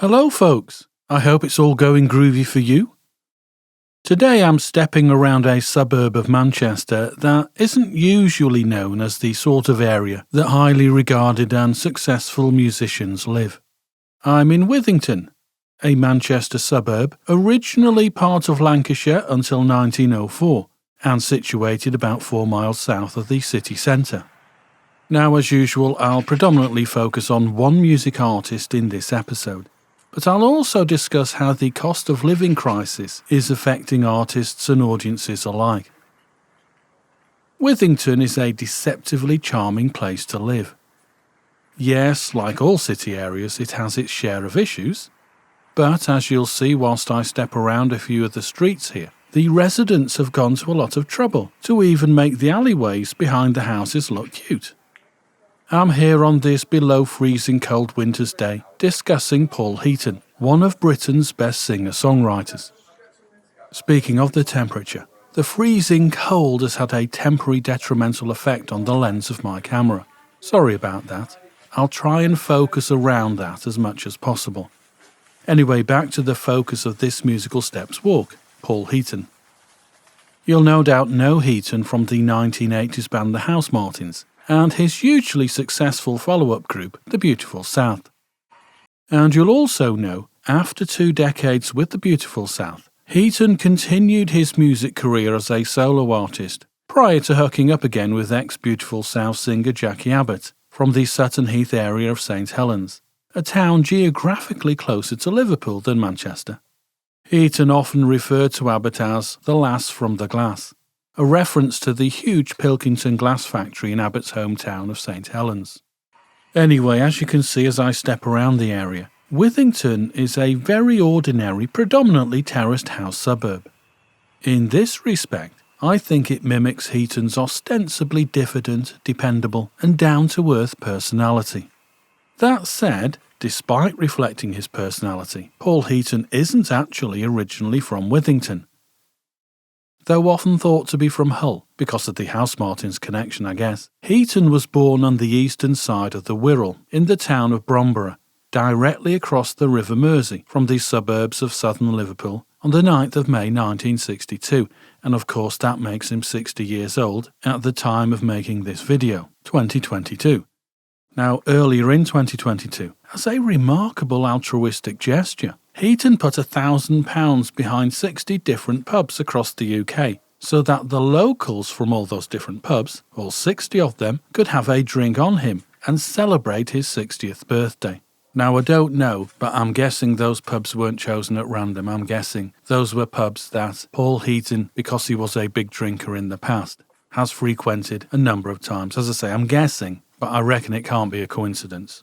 Hello folks, I hope it's all going groovy for you. Today I'm stepping around a suburb of Manchester that isn't usually known as the sort of area that highly regarded and successful musicians live. I'm in Withington, a Manchester suburb originally part of Lancashire until 1904 and situated about 4 miles south of the city centre. Now, as usual, I'll predominantly focus on one music artist in this episode, but I'll also discuss how the cost of living crisis is affecting artists and audiences alike. Withington is a deceptively charming place to live. Yes, like all city areas, it has its share of issues, but as you'll see whilst I step around a few of the streets here, the residents have gone to a lot of trouble to even make the alleyways behind the houses look cute. I'm here on this below freezing cold winter's day discussing Paul Heaton, one of Britain's best singer-songwriters. Speaking of the temperature, the freezing cold has had a temporary detrimental effect on the lens of my camera. Sorry about that. I'll try and focus around that as much as possible. Anyway, back to the focus of this musical steps walk, Paul Heaton. You'll no doubt know Heaton from the 1980s band The Housemartins, and his hugely successful follow-up group, The Beautiful South. And you'll also know, after 2 decades with The Beautiful South, Heaton continued his music career as a solo artist, prior to hooking up again with ex-Beautiful South singer Jackie Abbott from the Sutton Heath area of St Helens, a town geographically closer to Liverpool than Manchester. Heaton often referred to Abbott as the lass from the glass, a reference to the huge Pilkington glass factory in Abbott's hometown of St Helens. Anyway, as you can see as I step around the area, Withington is a very ordinary, predominantly terraced house suburb. In this respect, I think it mimics Heaton's ostensibly diffident, dependable, and down-to-earth personality. That said, despite reflecting his personality, Paul Heaton isn't actually originally from Withington. Though often thought to be from Hull, because of the Housemartins connection I guess, Heaton was born on the eastern side of the Wirral, in the town of Bromborough, directly across the River Mersey from the suburbs of southern Liverpool on the 9th of May 1962, and of course that makes him 60 years old at the time of making this video, 2022. Now, earlier in 2022, as a remarkable altruistic gesture, Heaton put £1,000 behind 60 different pubs across the UK, so that the locals from all those different pubs, all 60 of them, could have a drink on him and celebrate his 60th birthday. Now, I don't know, but I'm guessing those pubs weren't chosen at random. I'm guessing those were pubs that Paul Heaton, because he was a big drinker in the past, has frequented a number of times. As I say, I'm guessing, but I reckon it can't be a coincidence.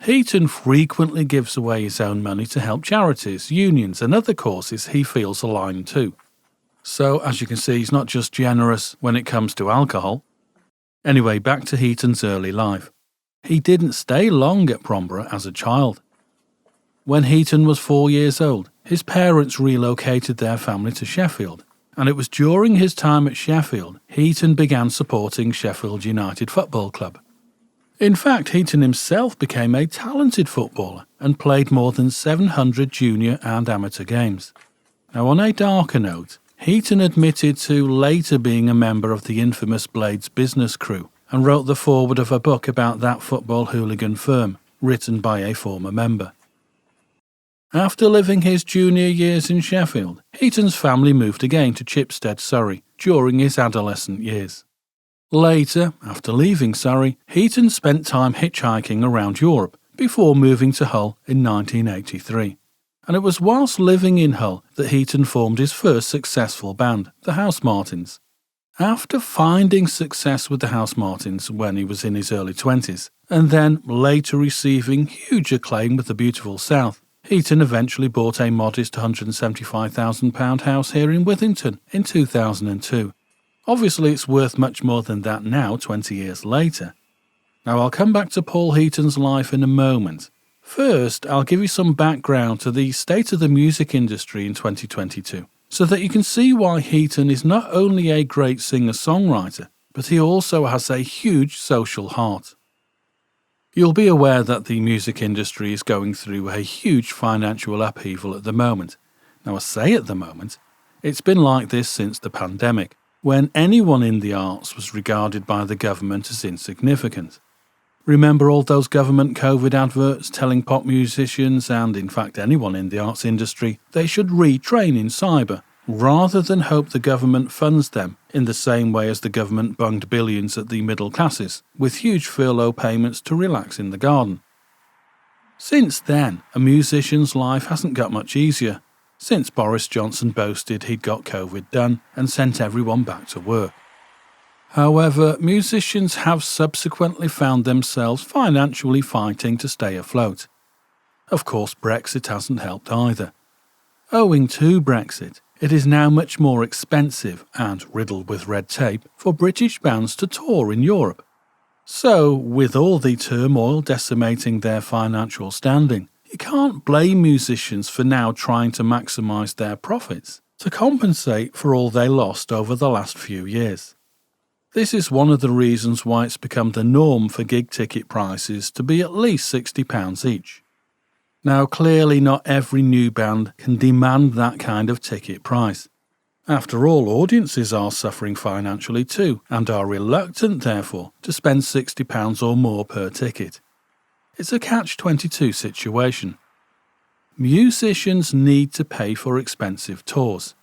Heaton frequently gives away his own money to help charities, unions and other causes he feels aligned to. So, as you can see, he's not just generous when it comes to alcohol. Anyway, back to Heaton's early life. He didn't stay long at Bromborough as a child. When Heaton was 4 years old, his parents relocated their family to Sheffield, and it was during his time at Sheffield Heaton began supporting Sheffield United Football Club. In fact, Heaton himself became a talented footballer and played more than 700 junior and amateur games. Now, on a darker note, Heaton admitted to later being a member of the infamous Blades business crew and wrote the foreword of a book about that football hooligan firm, written by a former member. After living his junior years in Sheffield, Heaton's family moved again to Chipstead, Surrey, during his adolescent years. Later, after leaving Surrey, Heaton spent time hitchhiking around Europe before moving to Hull in 1983. And it was whilst living in Hull that Heaton formed his first successful band, the Housemartins. After finding success with the Housemartins when he was in his early 20s, and then later receiving huge acclaim with the Beautiful South, Heaton eventually bought a modest £175,000 house here in Withington in 2002. Obviously, it's worth much more than that now, 20 years later. Now, I'll come back to Paul Heaton's life in a moment. First, I'll give you some background to the state of the music industry in 2022, so that you can see why Heaton is not only a great singer-songwriter, but he also has a huge social heart. You'll be aware that the music industry is going through a huge financial upheaval at the moment. Now, I say at the moment, it's been like this since the pandemic, when anyone in the arts was regarded by the government as insignificant. Remember all those government COVID adverts telling pop musicians and, in fact, anyone in the arts industry they should retrain in cyber, rather than hope the government funds them in the same way as the government bunged billions at the middle classes, with huge furlough payments to relax in the garden. Since then, a musician's life hasn't got much easier, since Boris Johnson boasted he'd got COVID done and sent everyone back to work. However, musicians have subsequently found themselves financially fighting to stay afloat. Of course, Brexit hasn't helped either. Owing to Brexit, it is now much more expensive and riddled with red tape for British bands to tour in Europe. So, with all the turmoil decimating their financial standing, you can't blame musicians for now trying to maximise their profits to compensate for all they lost over the last few years. This is one of the reasons why it's become the norm for gig ticket prices to be at least £60 each. Now, clearly not every new band can demand that kind of ticket price. After all, audiences are suffering financially too, and are reluctant, therefore, to spend £60 or more per ticket. It's a catch-22 situation. Musicians need to pay for expensive tours,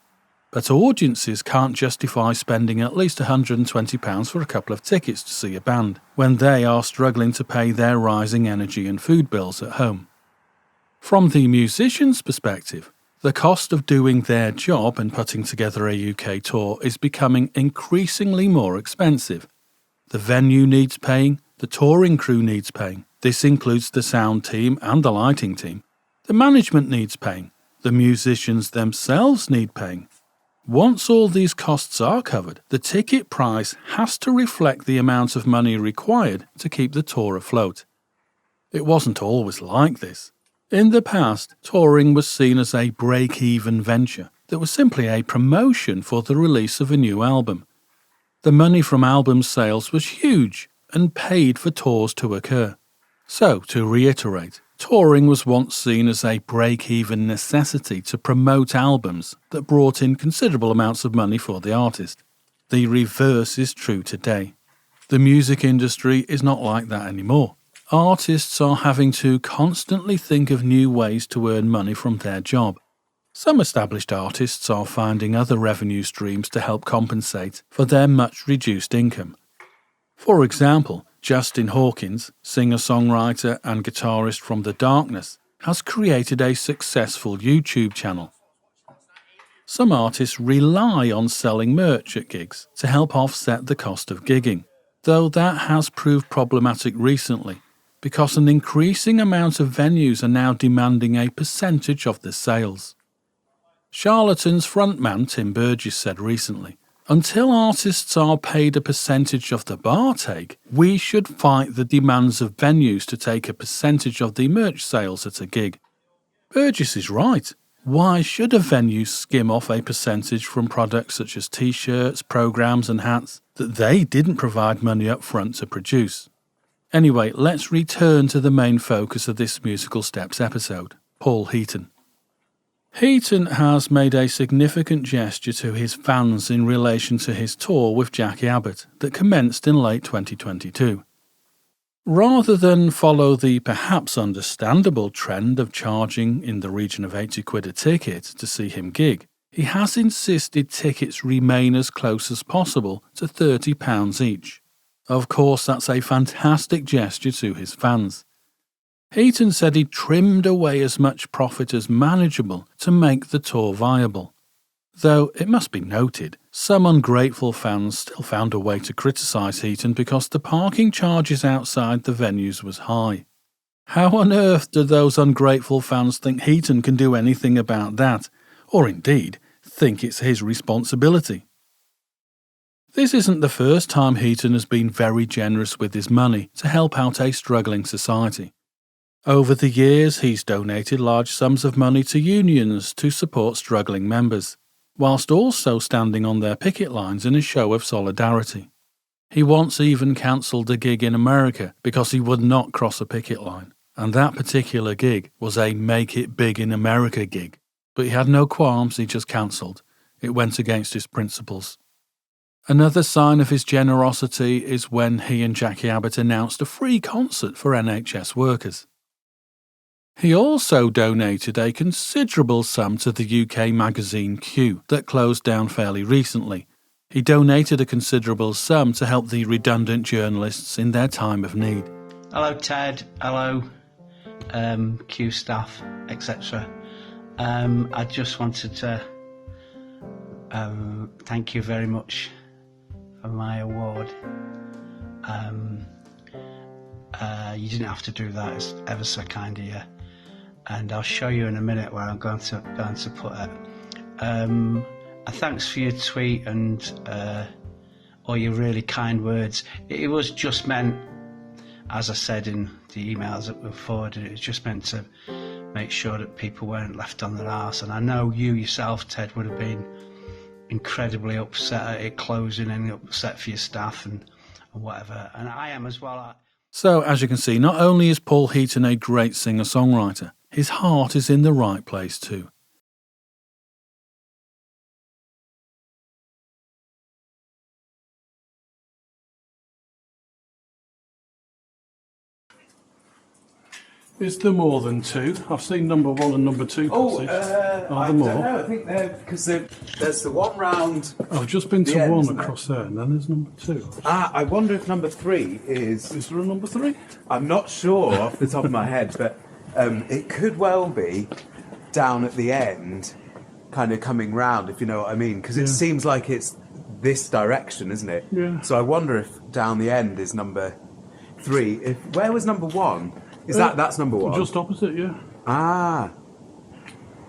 but audiences can't justify spending at least £120 for a couple of tickets to see a band, when they are struggling to pay their rising energy and food bills at home. From the musician's perspective, the cost of doing their job and putting together a UK tour is becoming increasingly more expensive. The venue needs paying, the touring crew needs paying. This includes the sound team and the lighting team. The management needs paying. The musicians themselves need paying. Once all these costs are covered, the ticket price has to reflect the amount of money required to keep the tour afloat. It wasn't always like this. In the past, touring was seen as a break-even venture that was simply a promotion for the release of a new album. The money from album sales was huge and paid for tours to occur. So, to reiterate, touring was once seen as a break-even necessity to promote albums that brought in considerable amounts of money for the artist. The reverse is true today. The music industry is not like that anymore. Artists are having to constantly think of new ways to earn money from their job. Some established artists are finding other revenue streams to help compensate for their much reduced income. For example, Justin Hawkins, singer-songwriter and guitarist from The Darkness, has created a successful YouTube channel. Some artists rely on selling merch at gigs to help offset the cost of gigging, though that has proved problematic recently, because an increasing amount of venues are now demanding a percentage of the sales. Charlatans frontman Tim Burgess said recently, "Until artists are paid a percentage of the bar take, we should fight the demands of venues to take a percentage of the merch sales at a gig." Burgess is right. Why should a venue skim off a percentage from products such as t-shirts, programs and hats that they didn't provide money up front to produce? Anyway, let's return to the main focus of this Musical Steps episode, Paul Heaton. Heaton has made a significant gesture to his fans in relation to his tour with Jackie Abbott that commenced in late 2022. Rather than follow the perhaps understandable trend of charging in the region of £80 a ticket to see him gig, he has insisted tickets remain as close as possible to £30 each. Of course, that's a fantastic gesture to his fans. Heaton said he trimmed away as much profit as manageable to make the tour viable. Though, it must be noted, some ungrateful fans still found a way to criticise Heaton because the parking charges outside the venues was high. How on earth do those ungrateful fans think Heaton can do anything about that, or indeed, think it's his responsibility? This isn't the first time Heaton has been very generous with his money to help out a struggling society. Over the years, he's donated large sums of money to unions to support struggling members, whilst also standing on their picket lines in a show of solidarity. He once even cancelled a gig in America because he would not cross a picket line. And that particular gig was a Make It Big in America gig. But he had no qualms, he just cancelled. It went against his principles. Another sign of his generosity is when he and Jackie Abbott announced a free concert for NHS workers. He also donated a considerable sum to the UK magazine Q that closed down fairly recently. He donated a considerable sum to help the redundant journalists in their time of need. Hello Ted, hello Q staff, etc. I just wanted to thank you very much for my award. You didn't have to do that, it's ever so kind of you. And I'll show you in a minute where I'm going to put it. Thanks for your tweet and all your really kind words. It was just meant, as I said in the emails that were forwarded, it was just meant to make sure that people weren't left on their arse. And I know you yourself, Ted, would have been incredibly upset at it closing and upset for your staff and whatever. And I am as well. So, as you can see, not only is Paul Heaton a great singer-songwriter, his heart is in the right place too. Is there more than two? I've seen number 1 and number 2 passage. I don't know. I think because there's the one round. I've just been to one across there, and then there's number 2. I wonder if number 3 is. Is there a number 3? I'm not sure off the top of my head, but it could well be down at the end, kind of coming round, if you know what I mean, because it seems like it's this direction, isn't it? Yeah. So I wonder if down the end is number 3. Where was number 1? Is that's number 1? Just opposite, yeah. Ah.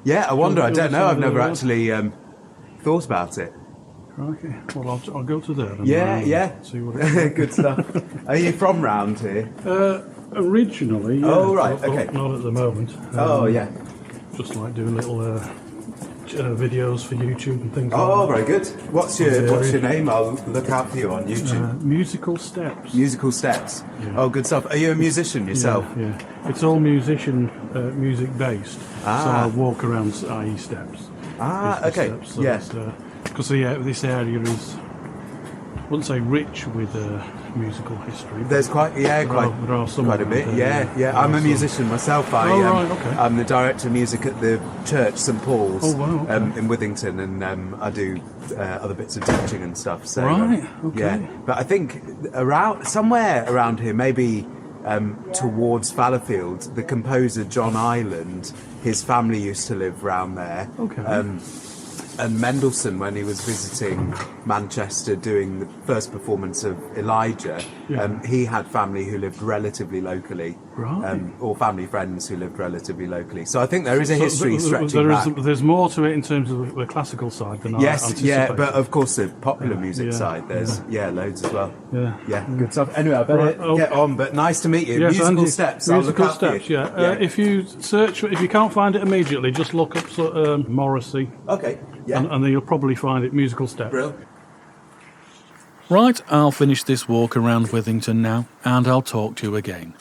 Yeah, I wonder. I don't know. I've never actually thought about it. Okay. Well, I'll go to there. And yeah. See what it's Good stuff. Are you from round here? Originally, yeah. Oh, right. But Okay. not at the moment. Oh, yeah. Just like doing little videos for YouTube and things like that. Oh, very good. What's your name? I'll look out for you on YouTube. Musical Steps. Musical Steps. Yeah. Oh, good stuff. Are you a musician yourself? Yeah. It's all music based. Ah. So I walk around IE steps. Ah, okay. Steps, so Yeah. because this area is, I wouldn't say rich with musical history. There's there are some quite a bit. I'm a musician myself. Right, okay. I'm the director of music at the church St Paul's okay. In Withington, and I do other bits of teaching and stuff. So, right, okay. Yeah, but I think somewhere around here, maybe towards Fallowfield, the composer John Ireland, his family used to live round there. Okay. And Mendelssohn, when he was visiting Manchester doing the first performance of Elijah, he had family who lived relatively locally, or family friends who lived relatively locally. So I think there is a history stretching back. There's more to it in terms of the classical side than I anticipated. But of course the popular music side, there's loads as well. Yeah, good stuff. Anyway, I better get on. But nice to meet you. Yes, Musical Steps. I'll look out for you. Yeah. If you search, if you can't find it immediately, just look up Morrissey. Okay. Yeah. And then you'll probably find it, Musical Steps. Brill. Right, I'll finish this walk around Withington now, and I'll talk to you again.